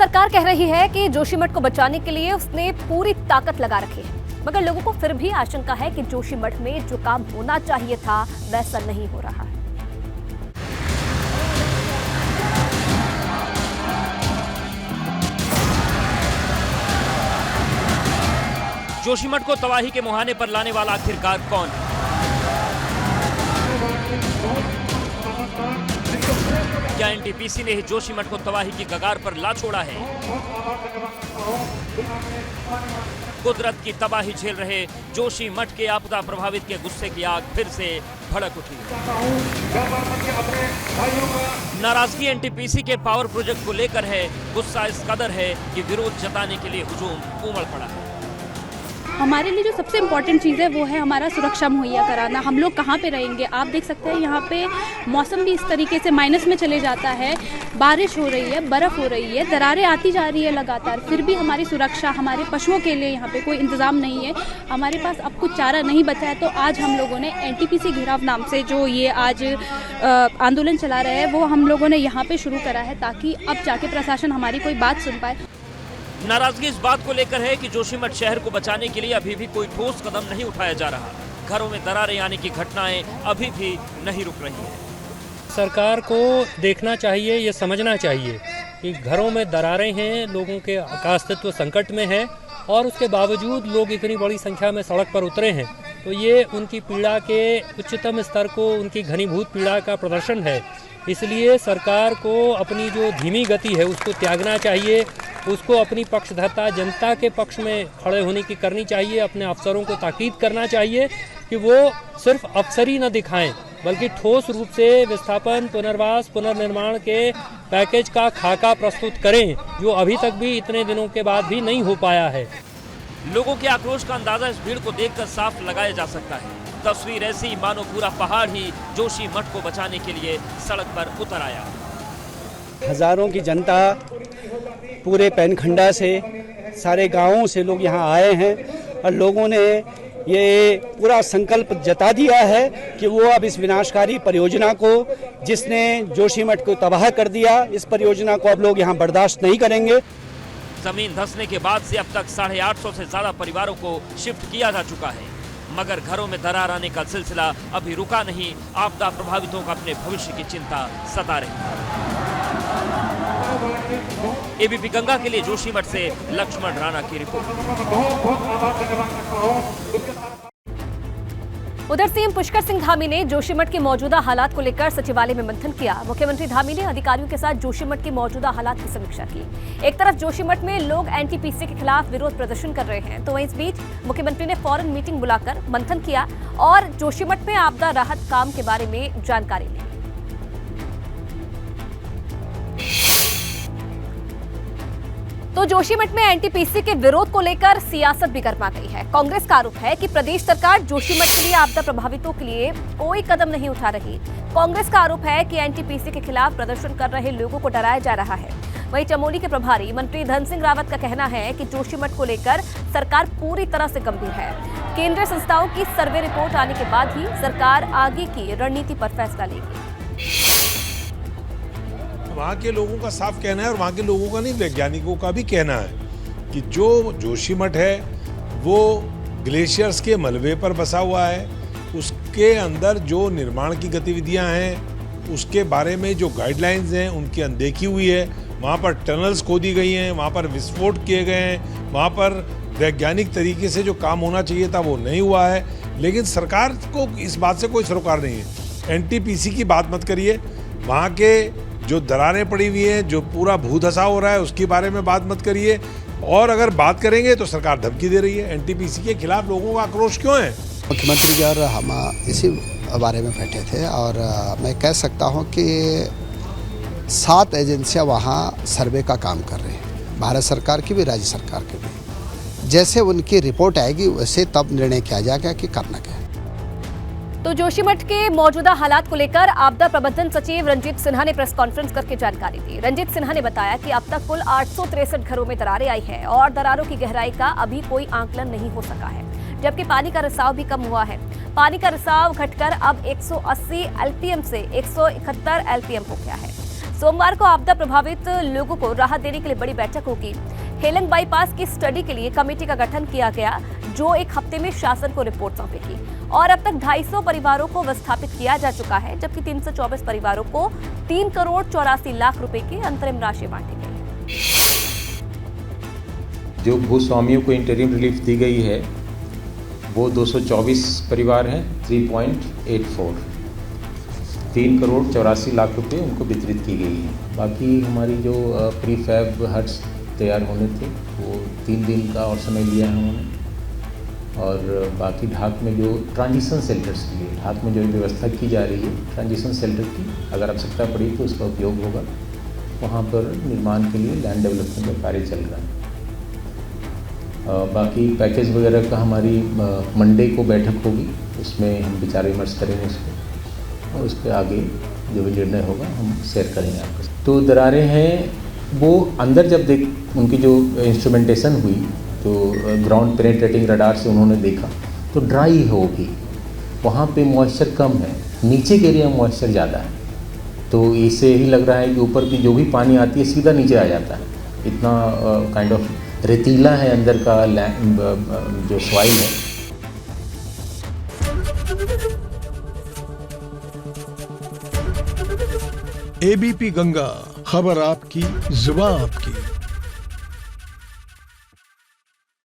सरकार कह रही है कि जोशीमठ को बचाने के लिए उसने पूरी ताकत लगा रखी है, मगर लोगों को फिर भी आशंका है कि जोशीमठ में जो काम होना चाहिए था वैसा नहीं हो रहा है। जोशीमठ को तबाही के मुहाने पर लाने वाला आखिरकार कौन है? क्या एनटीपीसी ने ही जोशीमठ को तबाही की कगार पर ला छोड़ा है? कुदरत की तबाही झेल रहे जोशीमठ के आपदा प्रभावित के गुस्से की आग फिर से भड़क उठी। नाराजगी एनटीपीसी के पावर प्रोजेक्ट को लेकर है, गुस्सा इस कदर है कि विरोध जताने के लिए हुजूम उमड़ पड़ा है। हमारे लिए जो सबसे इम्पॉर्टेंट चीज़ है वो है हमारा सुरक्षा मुहैया कराना। हम लोग कहाँ पे रहेंगे? आप देख सकते हैं यहाँ पे मौसम भी इस तरीके से माइनस में चले जाता है, बारिश हो रही है, बर्फ़ हो रही है, दरारें आती जा रही है लगातार, फिर भी हमारी सुरक्षा, हमारे पशुओं के लिए यहाँ पे कोई इंतज़ाम नहीं है। हमारे पास अब कुछ चारा नहीं बचा है, तो आज हम लोगों ने एनटीपीसी घेराव नाम से जो ये आज आंदोलन चला रहे हैं वो हम लोगों ने यहाँ पर शुरू करा है, ताकि अब जाके प्रशासन हमारी कोई बात सुन पाए। नाराजगी इस बात को लेकर है कि जोशीमठ शहर को बचाने के लिए अभी भी कोई ठोस कदम नहीं उठाया जा रहा। घरों में दरारें आने की घटनाएं अभी भी नहीं रुक रही हैं। सरकार को देखना चाहिए, ये समझना चाहिए कि घरों में दरारें हैं, लोगों के अस्तित्व संकट में है और उसके बावजूद लोग इतनी बड़ी संख्या में सड़क पर उतरे हैं, तो ये उनकी पीड़ा के उच्चतम स्तर को, उनकी घनीभूत पीड़ा का प्रदर्शन है। इसलिए सरकार को अपनी जो धीमी गति है उसको त्यागना चाहिए, उसको अपनी पक्षधरता, जनता के पक्ष में खड़े होने की करनी चाहिए। अपने अफसरों को ताकीद करना चाहिए कि वो सिर्फ अफसरी न दिखाएं, बल्कि ठोस रूप से विस्थापन, पुनर्वास, पुनर्निर्माण के पैकेज का खाका प्रस्तुत करें, जो अभी तक भी इतने दिनों के बाद भी नहीं हो पाया है। लोगों के आक्रोश का अंदाजा इस भीड़ को देखकर साफ लगाया जा सकता है। तस्वीर ऐसी मानो पूरा पहाड़ ही जोशीमठ को बचाने के लिए सड़क पर उतर आया। हजारों की जनता पूरे पैनखंडा से, सारे गांवों से लोग यहाँ आए हैं और लोगों ने ये पूरा संकल्प जता दिया है कि वो अब इस विनाशकारी परियोजना को, जिसने जोशीमठ को तबाह कर दिया, इस परियोजना को अब लोग यहाँ बर्दाश्त नहीं करेंगे। जमीन धंसने के बाद से अब तक 850 से ज्यादा परिवारों को शिफ्ट किया जा चुका है, मगर घरों में दरार आने का सिलसिला अभी रुका नहीं। आपदा प्रभावितों का अपने भविष्य की चिंता सता रही। एबीपी गंगा के लिए जोशीमठ से लक्ष्मण राणा की रिपोर्ट। उधर सीएम पुष्कर सिंह धामी ने जोशीमठ के मौजूदा हालात को लेकर सचिवालय में मंथन किया। मुख्यमंत्री धामी ने अधिकारियों के साथ जोशीमठ के मौजूदा हालात की समीक्षा की। एक तरफ जोशीमठ में लोग एनटीपीसी के खिलाफ विरोध प्रदर्शन कर रहे हैं, तो वहीं इस बीच मुख्यमंत्री ने फौरन मीटिंग बुलाकर मंथन किया और जोशीमठ में आपदा राहत काम के बारे में जानकारी ली। तो जोशीमठ में एनटीपीसी के विरोध को लेकर सियासत भी गर्मा गई है। कांग्रेस का आरोप है कि प्रदेश सरकार जोशीमठ के लिए आपदा प्रभावितों के लिए कोई कदम नहीं उठा रही। कांग्रेस का आरोप है कि एनटीपीसी के खिलाफ प्रदर्शन कर रहे लोगों को डराया जा रहा है। वहीं चमोली के प्रभारी मंत्री धन सिंह रावत का कहना है कि जोशीमठ को लेकर सरकार पूरी तरह से गंभीर है। केंद्रीय संस्थाओं की सर्वे रिपोर्ट आने के बाद ही सरकार आगे की रणनीति पर फैसला लेगी। वहाँ के लोगों का साफ कहना है, और वहाँ के लोगों का नहीं, वैज्ञानिकों का भी कहना है कि जो जोशीमठ है वो ग्लेशियर्स के मलबे पर बसा हुआ है। उसके अंदर जो निर्माण की गतिविधियां हैं उसके बारे में जो गाइडलाइंस हैं उनकी अनदेखी हुई है। वहाँ पर टनल्स खोदी गई हैं, वहाँ पर विस्फोट किए गए हैं, वहाँ पर वैज्ञानिक तरीके से जो काम होना चाहिए था वो नहीं हुआ है। लेकिन सरकार को इस बात से कोई सरोकार नहीं है। एनटीपीसी की बात मत करिए, वहाँ के जो दरारें पड़ी हुई हैं, जो पूरा भूधसा हो रहा है उसके बारे में बात मत करिए, और अगर बात करेंगे तो सरकार धमकी दे रही है। एनटीपीसी के खिलाफ लोगों का आक्रोश क्यों है? मुख्यमंत्री जी और हम इसी बारे में बैठे थे, और मैं कह सकता हूं कि 7 एजेंसियां वहां सर्वे का काम कर रही हैं, भारत सरकार की भी, राज्य सरकार की भी। जैसे उनकी रिपोर्ट आएगी वैसे तब निर्णय किया जाएगा कि करना क्या है। तो जोशीमठ के मौजूदा हालात को लेकर आपदा प्रबंधन सचिव रंजीत सिन्हा ने प्रेस कॉन्फ्रेंस करके जानकारी दी। रंजीत सिन्हा ने बताया कि अब तक कुल 863 घरों में दरारें आई है और दरारों की गहराई का अभी कोई आंकलन नहीं हो सका है, जबकि पानी का रिसाव भी कम हुआ है। पानी का रिसाव घटकर अब 180 एलपीएम से 171 एलपीएम हो गया है। सोमवार को आपदा प्रभावित लोगों को राहत देने के लिए बड़ी बैठक होगी। हेलंग बाईपास की स्टडी के लिए कमेटी का गठन किया गया, जो एक हफ्ते में शासन को रिपोर्ट सौंपेगी। और अब तक 250 परिवारों को विस्थापित किया जा चुका है, जबकि 324 परिवारों को 3 करोड़ 84 लाख रुपए की अंतरिम राशि बांटी गई है। जो भूस्वामियों को इंटरिम रिलीफ दी गई है वो 224 परिवार हैं, 3.84, 3 करोड़ 84 लाख रुपए उनको वितरित की गई है। बाकी हमारी जो प्री फैब हट्स तैयार होने थे वो 3 दिन का और समय लिया है उन्होंने। और बाकी ढाक में जो ट्रांजिशन सेल्टर्स के लिए ढाक में जो व्यवस्था की जा रही है ट्रांजिशन सेल्टर की, अगर आवश्यकता पड़ी तो उसका उपयोग होगा। वहाँ पर निर्माण के लिए लैंड डेवलपमेंट का कार्य चल रहा है। बाकी पैकेज वगैरह का हमारी मंडे को बैठक होगी, उसमें हम विचार विमर्श करेंगे उसको, और उसके आगे जो भी निर्णय होगा हम शेयर करेंगे आपके साथ। तो दरारें हैं वो अंदर जब उनकी जो इंस्ट्रूमेंटेशन हुई तो ग्राउंड पेनेट्रेटिंग रडार से उन्होंने देखा तो ड्राई होगी, वहाँ पे मॉइस्चर कम है, नीचे के एरिया में मॉइस्चर ज़्यादा है। तो इससे ही लग रहा है कि ऊपर की जो भी पानी आती है सीधा नीचे आ जाता है। इतना काइंड ऑफ रेतीला है अंदर का जो सॉइल है। एबीपी गंगा, खबर आपकी, जुबान आपकी।